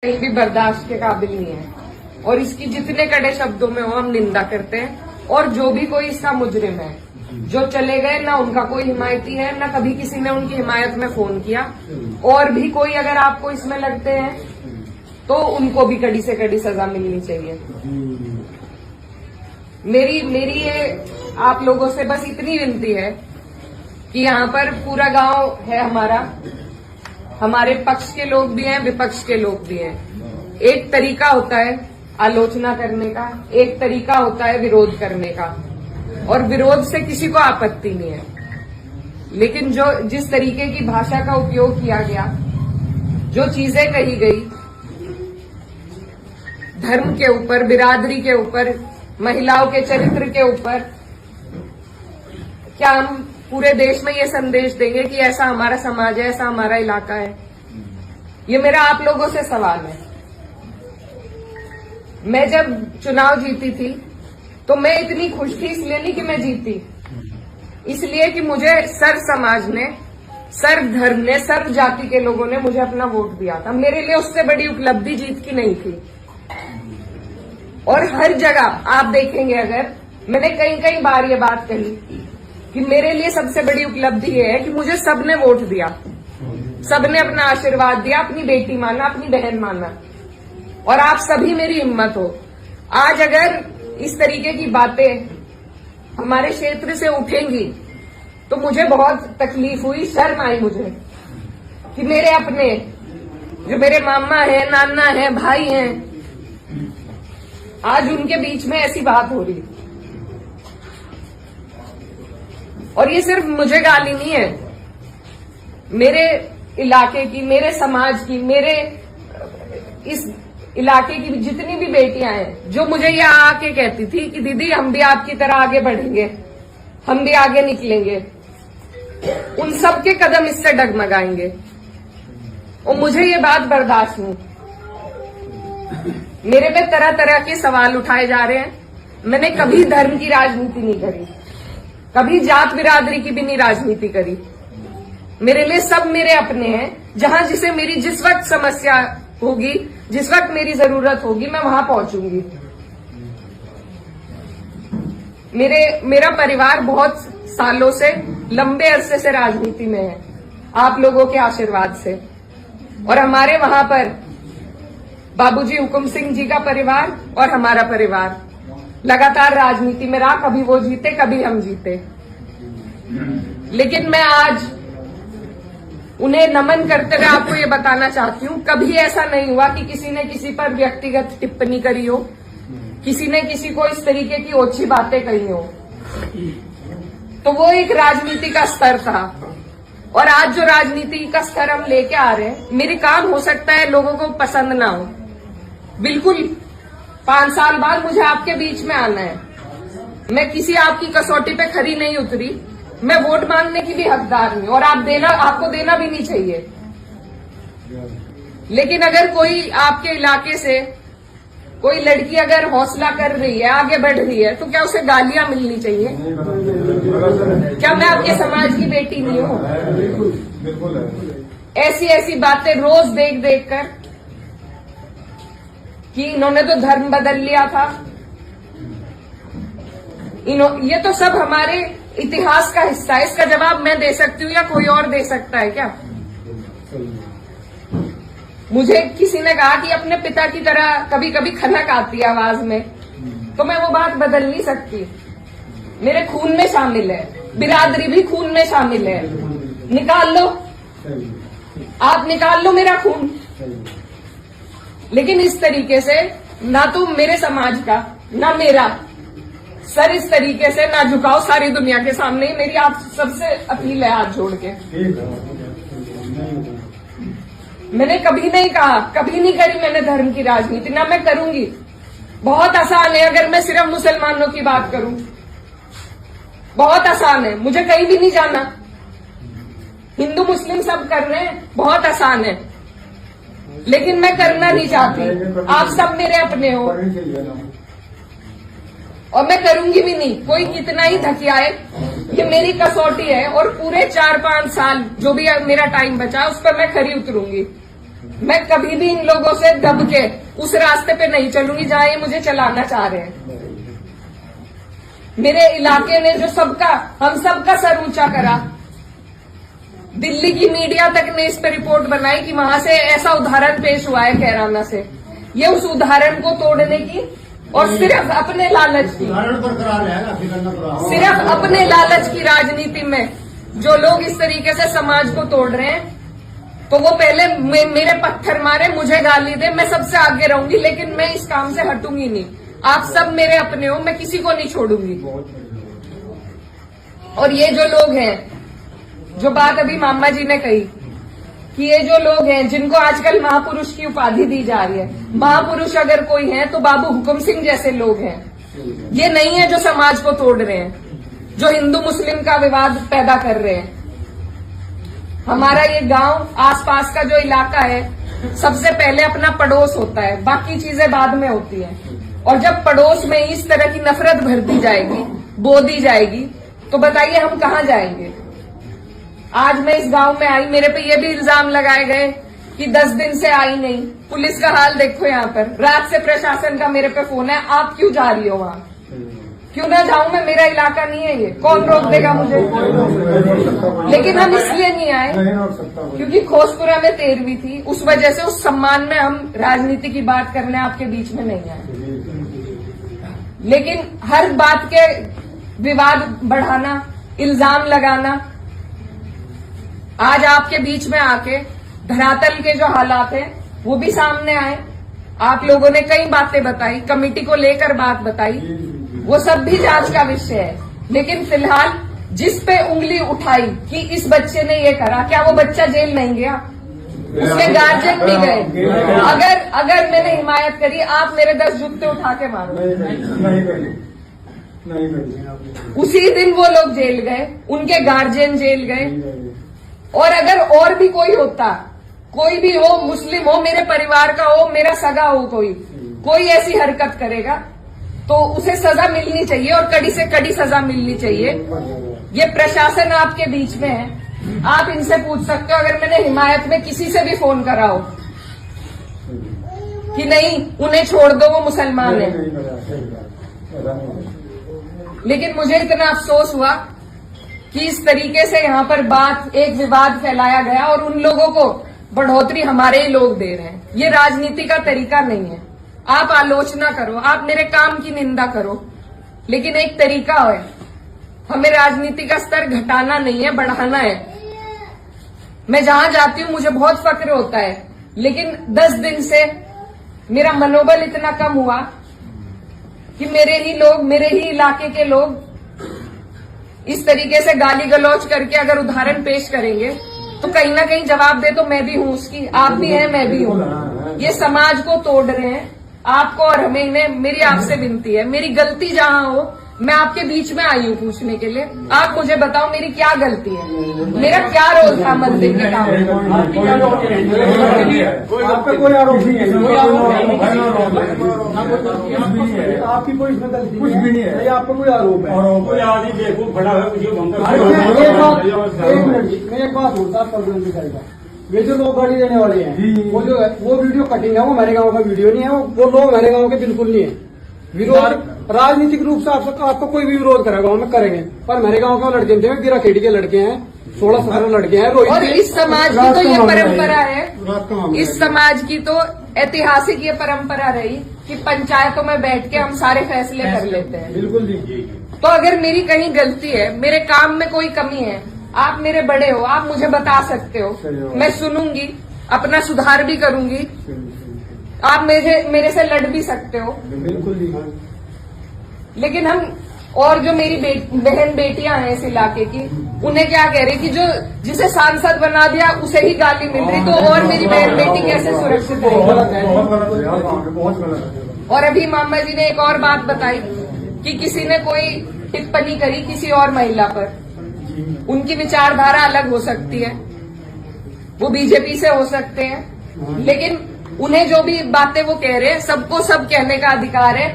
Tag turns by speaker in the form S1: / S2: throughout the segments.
S1: कहीं भी बर्दाश्त के काबिल नहीं है और इसकी जितने कड़े शब्दों में हो हम निंदा करते हैं। और जो भी कोई इसका मुजरिम है, जो चले गए, ना उनका कोई हिमायती है, ना कभी किसी ने उनकी हिमायत में फोन किया। और भी कोई अगर आपको इसमें लगते हैं तो उनको भी कड़ी से कड़ी सजा मिलनी चाहिए। मेरी ये आप लोगों से बस इतनी विनती है कि यहाँ पर पूरा गांव है हमारा, हमारे पक्ष के लोग भी हैं, विपक्ष के लोग भी हैं। एक तरीका होता है आलोचना करने का, एक तरीका होता है विरोध करने का, और विरोध से किसी को आपत्ति नहीं है। लेकिन जो जिस तरीके की भाषा का उपयोग किया गया, जो चीजें कही गई धर्म के ऊपर, बिरादरी के ऊपर, महिलाओं के चरित्र के ऊपर, क्या हम पूरे देश में ये संदेश देंगे कि ऐसा हमारा समाज है, ऐसा हमारा इलाका है? ये मेरा आप लोगों से सवाल है। मैं जब चुनाव जीती थी तो मैं इतनी खुश थी, इसलिए नहीं कि मैं जीती, इसलिए कि मुझे सर्व समाज ने, सर्व धर्म ने, सर्व जाति के लोगों ने मुझे अपना वोट दिया था। मेरे लिए उससे बड़ी उपलब्धि जीत की नहीं थी। और हर जगह आप देखेंगे, अगर मैंने कई बार ये बात कही कि मेरे लिए सबसे बड़ी उपलब्धि ये है कि मुझे सबने वोट दिया, सबने अपना आशीर्वाद दिया, अपनी बेटी माना, अपनी बहन माना, और आप सभी मेरी हिम्मत हो। आज अगर इस तरीके की बातें हमारे क्षेत्र से उठेंगी तो मुझे बहुत तकलीफ हुई, शर्म आई मुझे कि मेरे अपने, जो मेरे मामा है, नाना है, भाई हैं, आज उनके बीच में ऐसी बात हो रही। और ये सिर्फ मुझे गाली नहीं है, मेरे इलाके की, मेरे समाज की, मेरे इस इलाके की जितनी भी बेटियां हैं, जो मुझे ये आके कहती थी कि दीदी हम भी आपकी तरह आगे बढ़ेंगे, हम भी आगे निकलेंगे, उन सब के कदम इससे डगमगाएंगे। और मुझे ये बात बर्दाश्त नहीं। मेरे पे तरह तरह के सवाल उठाए जा रहे हैं। मैंने कभी धर्म की राजनीति नहीं करी, कभी जात बिरादरी की भी नहीं राजनीति करी। मेरे लिए सब मेरे अपने हैं। जहां जिसे मेरी जिस वक्त समस्या होगी, जिस वक्त मेरी जरूरत होगी, मैं वहां पहुंचूंगी। मेरा परिवार बहुत सालों से, लंबे अरसे से राजनीति में है, आप लोगों के आशीर्वाद से। और हमारे वहां पर बाबूजी हुकुम सिंह जी का परिवार और हमारा परिवार लगातार राजनीति में रहा। कभी वो जीते, कभी हम जीते। लेकिन मैं आज उन्हें नमन करते हुए आपको ये बताना चाहती हूँ, कभी ऐसा नहीं हुआ कि किसी ने किसी पर व्यक्तिगत टिप्पणी करी हो, किसी ने किसी को इस तरीके की ओछी बातें कही हो। तो वो एक राजनीति का स्तर था। और आज जो राजनीति का स्तर हम लेके आ रहे हैं, मेरे काम हो सकता है लोगों को पसंद ना हो, बिल्कुल 5 साल बाद मुझे आपके बीच में आना है। मैं किसी आपकी कसौटी पे खरी नहीं उतरी, मैं वोट मांगने की भी हकदार हूं, और आपको देना भी नहीं चाहिए। लेकिन अगर कोई आपके इलाके से कोई लड़की अगर हौसला कर रही है, आगे बढ़ रही है, तो क्या उसे गालियां मिलनी चाहिए? क्या मैं आपके समाज की बेटी नहीं हूं? ऐसी ऐसी बातें रोज देख देख कर कि इन्होंने तो धर्म बदल लिया था, ये तो सब हमारे इतिहास का हिस्सा है। इसका जवाब मैं दे सकती हूँ या कोई और दे सकता है क्या? मुझे किसी ने कहा कि अपने पिता की तरह कभी कभी खनक आती है आवाज में, तो मैं वो बात बदल नहीं सकती। मेरे खून में शामिल है, बिरादरी भी खून में शामिल है। निकाल लो, आप निकाल लो मेरा खून। लेकिन इस तरीके से ना तो मेरे समाज का, ना मेरा सर इस तरीके से ना झुकाओ सारी दुनिया के सामने। मेरी आप सबसे अपील है हाथ जोड़ के। मैंने कभी नहीं कहा, कभी नहीं करी मैंने धर्म की राजनीति, ना मैं करूंगी। बहुत आसान है अगर मैं सिर्फ मुसलमानों की बात करूं, बहुत आसान है, मुझे कहीं भी नहीं जाना। हिंदू मुस्लिम सब कर रहे हैं, बहुत आसान है। लेकिन मैं करना नहीं चाहती। आप सब मेरे अपने हो। और मैं करूंगी भी नहीं। कोई कितना ही धकियाए, ये मेरी कसौटी है और पूरे 4-5 साल जो भी मेरा टाइम बचा उस पर मैं खरी उतरूंगी। मैं कभी भी इन लोगों से दब के उस रास्ते पे नहीं चलूंगी जहां ये मुझे चलाना चाह रहे हैं। मेरे इलाके ने जो हम सबका सर ऊंचा करा, दिल्ली की मीडिया तक ने इस पर रिपोर्ट बनाई कि वहां से ऐसा उदाहरण पेश हुआ है कैराना से। ये उस उदाहरण को तोड़ने की और सिर्फ अपने लालच की, सिर्फ अपने लालच की राजनीति में जो लोग इस तरीके से समाज को तोड़ रहे हैं, तो वो पहले मेरे पत्थर मारे, मुझे गाली दे, मैं सबसे आगे रहूंगी, लेकिन मैं इस काम से हटूंगी नहीं। आप सब मेरे अपने हो, मैं किसी को नहीं छोड़ूंगी। और ये जो लोग हैं, जो बात अभी मामा जी ने कही कि ये जो लोग हैं जिनको आजकल महापुरुष की उपाधि दी जा रही है, महापुरुष अगर कोई है तो बाबू हुकुम सिंह जैसे लोग हैं। ये नहीं है जो समाज को तोड़ रहे हैं, जो हिंदू मुस्लिम का विवाद पैदा कर रहे हैं। हमारा ये गांव, आसपास का जो इलाका है, सबसे पहले अपना पड़ोस होता है, बाकी चीजें बाद में होती है। और जब पड़ोस में इस तरह की नफरत भर दी जाएगी, बो दी जाएगी, तो बताइए हम कहां जाएंगे। आज मैं इस गांव में आई, मेरे पे ये भी इल्जाम लगाए गए कि 10 दिन से आई नहीं। पुलिस का हाल देखो यहाँ पर, रात से प्रशासन का मेरे पे फोन है, आप क्यों जा रही हो वहां? क्यों ना जाऊं मैं, मेरा इलाका नहीं है ये, कौन रोक देगा मुझे? लेकिन हम इसलिए नहीं आए क्योंकि खोसपुरा में 13वीं थी, उस वजह से उस सम्मान में हम राजनीति की बात करने आपके बीच में नहीं आए। लेकिन हर बात के विवाद बढ़ाना, इल्जाम लगाना, आज आपके बीच में आके धरातल के जो हालात हैं वो भी सामने आए। आप लोगों ने कई बातें बताई, कमेटी को लेकर बात बताई, वो सब भी जांच का विषय है। लेकिन फिलहाल जिस पे उंगली उठाई कि इस बच्चे ने ये करा, क्या वो बच्चा जेल नहीं गया? उसके गार्जियन भी गए। अगर मैंने हिमायत करी, आप मेरे 10 जूते उठा के मारो। उसी दिन वो लोग जेल गए, उनके गार्जियन जेल गए। और अगर और भी कोई होता, कोई भी हो, मुस्लिम हो, मेरे परिवार का हो, मेरा सगा हो, कोई ऐसी हरकत करेगा तो उसे सजा मिलनी चाहिए और कड़ी से कड़ी सजा मिलनी चाहिए। ये प्रशासन आपके बीच में है, आप इनसे पूछ सकते हो। अगर मैंने हिमायत में किसी से भी फोन करा हो कि नहीं उन्हें छोड़ दो, वो मुसलमान है, लेकिन मुझे इतना अफसोस हुआ कि इस तरीके से यहाँ पर एक विवाद फैलाया गया और उन लोगों को बढ़ोतरी हमारे ही लोग दे रहे हैं। ये राजनीति का तरीका नहीं है। आप आलोचना करो, आप मेरे काम की निंदा करो, लेकिन एक तरीका है, हमें राजनीति का स्तर घटाना नहीं है, बढ़ाना है। मैं जहां जाती हूं मुझे बहुत फक्र होता है, लेकिन 10 दिन से मेरा मनोबल इतना कम हुआ कि मेरे ही इलाके के लोग इस तरीके से गाली गलौज करके अगर उदाहरण पेश करेंगे तो कहीं ना कहीं जवाब दे तो मैं भी हूं उसकी, आप भी हैं, मैं भी हूं। ये समाज को तोड़ रहे हैं, आपको और हमें। इन्हें मेरी आपसे विनती है, मेरी गलती जहां हो, मैं आपके बीच में आई हूं पूछने के लिए। आप मुझे बताओ मेरी क्या गलती है, मेरा क्या रोल था मंदिर के काम में?
S2: आप पे कोई आरोप नहीं है, आपकी कोई इसमें गलती कुछ भी नहीं है, आप पे कोई आरोप है।
S3: कोई आदमी बेवकूफ खड़ा है,
S2: मैं एक बात बोलता प्रॉब्लम दिखाएगा। ये जो लोग गाड़ी देने वाले हैं, वो जो है वो वीडियो कटिंग है, वो मेरे गांव का वीडियो नहीं है, वो लोग मेरे गांव के बिल्कुल नहीं है। विरोध राजनीतिक रूप से आपको कोई भी विरोध करेगा गाँव में करेंगे, पर मेरे गांव के लड़के थे, गिरा खेड़ी के लड़के हैं, 16-17 लड़के हैं।
S1: और इस समाज की तो ये परंपरा है, इस समाज की तो ऐतिहासिक ये परंपरा रही कि पंचायतों में बैठ के हम सारे फैसले कर लेते हैं।
S2: बिल्कुल।
S1: तो अगर मेरी कहीं गलती है, मेरे काम में कोई कमी है, आप मेरे बड़े हो, आप मुझे बता सकते हो, मैं सुनूंगी, अपना सुधार भी करूंगी। आप मेरे से लड़ भी सकते हो,
S2: बिल्कुल।
S1: लेकिन हम और जो मेरी बहन बेटियां हैं इस इलाके की, उन्हें क्या कह रही कि जो जिसे सांसद बना दिया उसे ही गाली मिल रही, तो और मेरी बहन बेटी कैसे सुरक्षित रहेगी? और अभी मामा जी ने एक और बात बताई कि किसी ने कोई टिप्पणी करी किसी और महिला पर, उनकी विचारधारा अलग हो सकती है, वो बीजेपी से हो सकते हैं, लेकिन उन्हें जो भी बातें वो कह रहे हैं, सबको सब कहने का अधिकार है।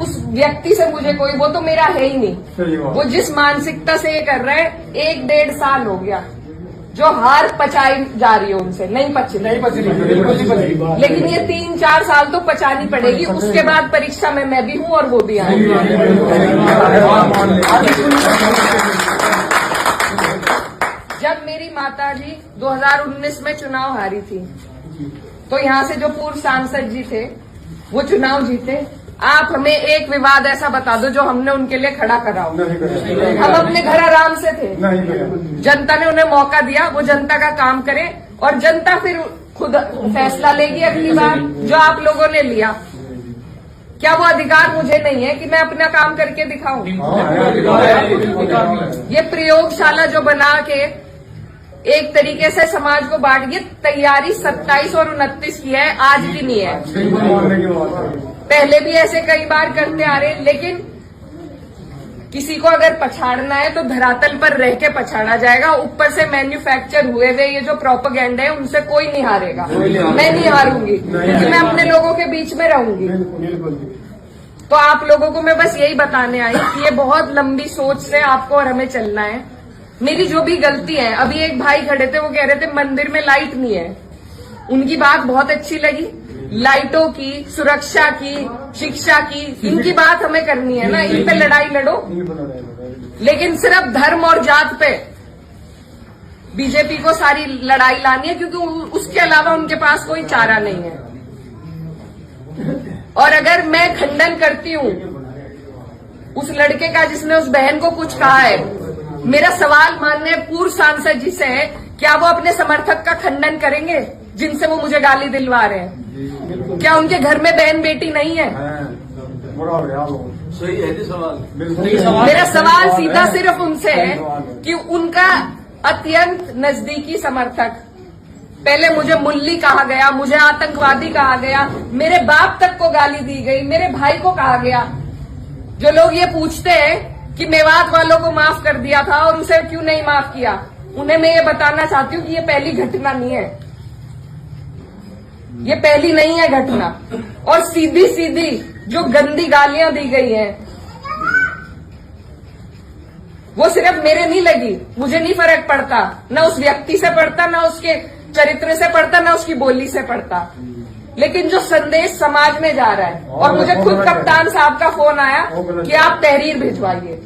S1: उस व्यक्ति से मुझे कोई, वो तो मेरा है ही नहीं।
S3: सही बात।
S1: वो जिस मानसिकता से ये कर रहे हैं, 1-1.5 साल हो गया जो हार पचाई जा रही है उनसे, नहीं पच रही,
S2: बिल्कुल नहीं पच रही।
S1: लेकिन ये 3-4 साल तो पचानी पड़ेगी। उसके बाद परीक्षा में मैं भी हूँ और वो भी आएंगे। जब मेरी माताजी 2019 में चुनाव हारी थी, तो यहाँ से जो पूर्व सांसद जी थे वो चुनाव जीते। आप हमें एक विवाद ऐसा बता दो जो हमने उनके लिए खड़ा कराओ। हम अपने घर आराम से थे, जनता ने उन्हें मौका दिया, वो जनता का काम करे और जनता फिर खुद फैसला लेगी अगली बार, जो आप लोगों ने लिया। क्या वो अधिकार मुझे नहीं है कि मैं अपना काम करके दिखाऊं? ये प्रयोगशाला जो बना के एक तरीके से समाज को बांट, ये तैयारी 27 और 29 की है, आज की नहीं है। पहले भी ऐसे कई बार करते आ रहे, लेकिन किसी को अगर पछाड़ना है तो धरातल पर रह के पछाड़ा जाएगा। ऊपर से मैन्युफैक्चर हुए हुए ये जो प्रोपेगेंडा है उनसे कोई नहीं हारेगा। मैं नहीं हारूंगी क्योंकि मैं अपने लोगों के बीच में रहूंगी। तो आप लोगों को मैं बस यही बताने आई कि ये बहुत लंबी सोच से आपको और हमें चलना है। मेरी जो भी गलती है, अभी एक भाई खड़े थे, वो कह रहे थे मंदिर में लाइट नहीं है। उनकी बात बहुत अच्छी लगी, लाइटों की, सुरक्षा की, शिक्षा की, इनकी बात हमें करनी है ना, इन पे लड़ाई लड़ो। लेकिन सिर्फ धर्म और जात पे बीजेपी को सारी लड़ाई लानी है, क्योंकि उसके अलावा उनके पास कोई चारा नहीं है। और अगर मैं खंडन करती हूँ उस लड़के का जिसने उस बहन को कुछ कहा है, मेरा सवाल माननीय पूर्व सांसद जी से है, क्या वो अपने समर्थक का खंडन करेंगे जिनसे वो मुझे गाली दिलवा रहे हैं? क्या उनके घर में बहन बेटी नहीं है?
S3: सही है सवाल।
S1: मेरा सवाल सीधा सिर्फ उनसे है कि उनका अत्यंत नजदीकी समर्थक, पहले मुझे मुल्ली कहा गया, मुझे आतंकवादी कहा गया, मेरे बाप तक को गाली दी गई, मेरे भाई को कहा गया। जो लोग ये पूछते हैं कि मेवात वालों को माफ कर दिया था और उसे क्यों नहीं माफ किया, उन्हें मैं ये बताना चाहती हूँ कि ये पहली घटना नहीं है, ये पहली नहीं है घटना। और सीधी सीधी जो गंदी गालियां दी गई हैं, वो सिर्फ मेरे नहीं लगी, मुझे नहीं फर्क पड़ता, न उस व्यक्ति से पड़ता, न उसके चरित्र से पड़ता, न उसकी बोली से पड़ता, लेकिन जो संदेश समाज में जा रहा है। और मुझे खुद कप्तान साहब का फोन आया कि आप तहरीर भिजवाइए,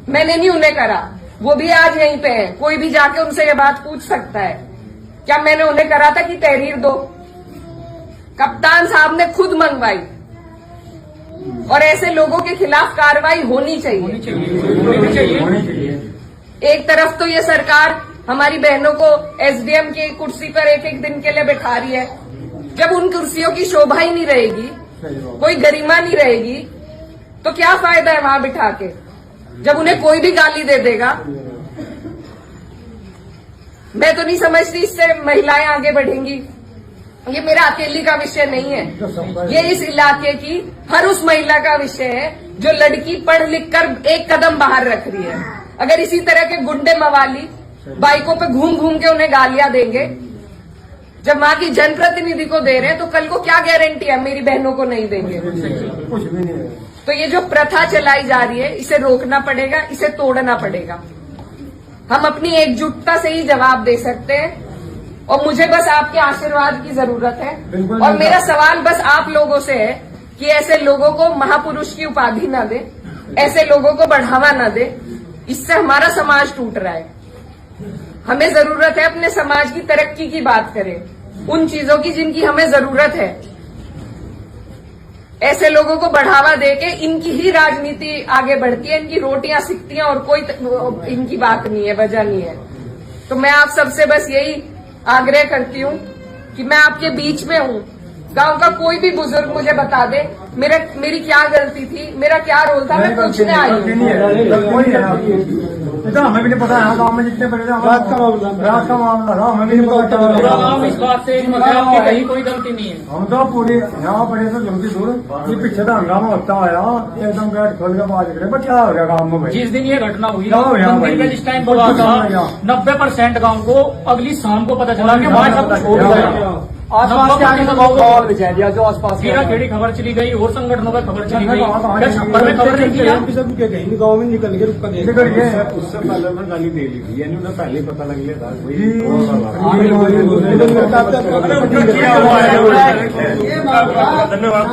S1: मैंने नहीं उन्हें करा, वो भी आज यहीं पे है, कोई भी जाके उनसे ये बात पूछ सकता है। क्या मैंने उन्हें करा था कि तहरीर दो? कप्तान साहब ने खुद मंगवाई। और ऐसे लोगों के खिलाफ कार्रवाई होनी चाहिए। एक तरफ तो ये सरकार हमारी बहनों को एसडीएम की कुर्सी पर एक एक दिन के लिए बैठा रही है, जब उन कुर्सियों की शोभा ही नहीं रहेगी, कोई गरिमा नहीं रहेगी, तो क्या फायदा है वहां बिठा के, जब उन्हें कोई भी गाली दे देगा। मैं तो नहीं समझती इससे महिलाएं आगे बढ़ेंगी। ये मेरा अकेली का विषय नहीं है, ये इस इलाके की हर उस महिला का विषय है जो लड़की पढ़ लिख कर एक कदम बाहर रख रही है। अगर इसी तरह के गुंडे मवाली बाइकों पे घूम घूम के उन्हें गालियां देंगे, जब वहां की जनप्रतिनिधि को दे रहे हैं, तो कल को क्या गारंटी है मेरी बहनों को नहीं देंगे?
S3: कुछ भी नहीं है।
S1: तो ये जो प्रथा चलाई जा रही है, इसे रोकना पड़ेगा, इसे तोड़ना पड़ेगा। हम अपनी एकजुटता से ही जवाब दे सकते हैं, और मुझे बस आपके आशीर्वाद की जरूरत है। और मेरा सवाल बस आप लोगों से है कि ऐसे लोगों को महापुरुष की उपाधि न दे, ऐसे लोगों को बढ़ावा न दे, इससे हमारा समाज टूट रहा है। हमें जरूरत है अपने समाज की तरक्की की बात करें, उन चीजों की जिनकी हमें जरूरत है। ऐसे लोगों को बढ़ावा देके इनकी ही राजनीति आगे बढ़ती है, इनकी रोटियां सिकती हैं, और कोई इनकी बात नहीं है, वजह नहीं है। तो मैं आप सबसे बस यही आग्रह करती हूँ कि मैं आपके बीच में हूँ। गांव का कोई भी बुजुर्ग मुझे बता दे मेरी क्या गलती थी, मेरा क्या रोल था, मैं पूछने आई हूँ।
S3: हमें भी नहीं पता है, गाँव में जितने बड़े
S2: रात का
S3: मामला था, हमें भी नहीं पता।
S4: इस बात से आपकी कहीं कोई गलती नहीं है।
S3: हम तो पूरी यहाँ पड़े तो जल्दी दूर, ये पीछे तो हंगामा होता आया, एकदम गेट खोल के बाहर निकले, बट क्या हो गया गाँव में भाई?
S4: जिस दिन ये घटना हुई,
S3: क्या हो गया
S4: मंदिर
S3: भाई?
S4: का जिस टाइम हुआ था, 90% गाँव को अगली शाम को पता चला कि वहाँ सब कुछ हो गया।
S2: आसपास के आगे माहौल बिछा दिया जो आसपास के
S4: खेड़ा खेड़ी खबर चली गई और संगठनों में खबर चली गई, क्या छप्पर में खबर नहीं किया?
S2: सब कहीं गाँव में निकल के रुका दे
S3: निकल गए।
S5: उससे पहले मैं गाली दे ली थी, यानी उन्हें पहले ही पता लग लिया था कोई
S3: जी।
S5: और वाला।
S3: अरे,
S5: धन्यवाद।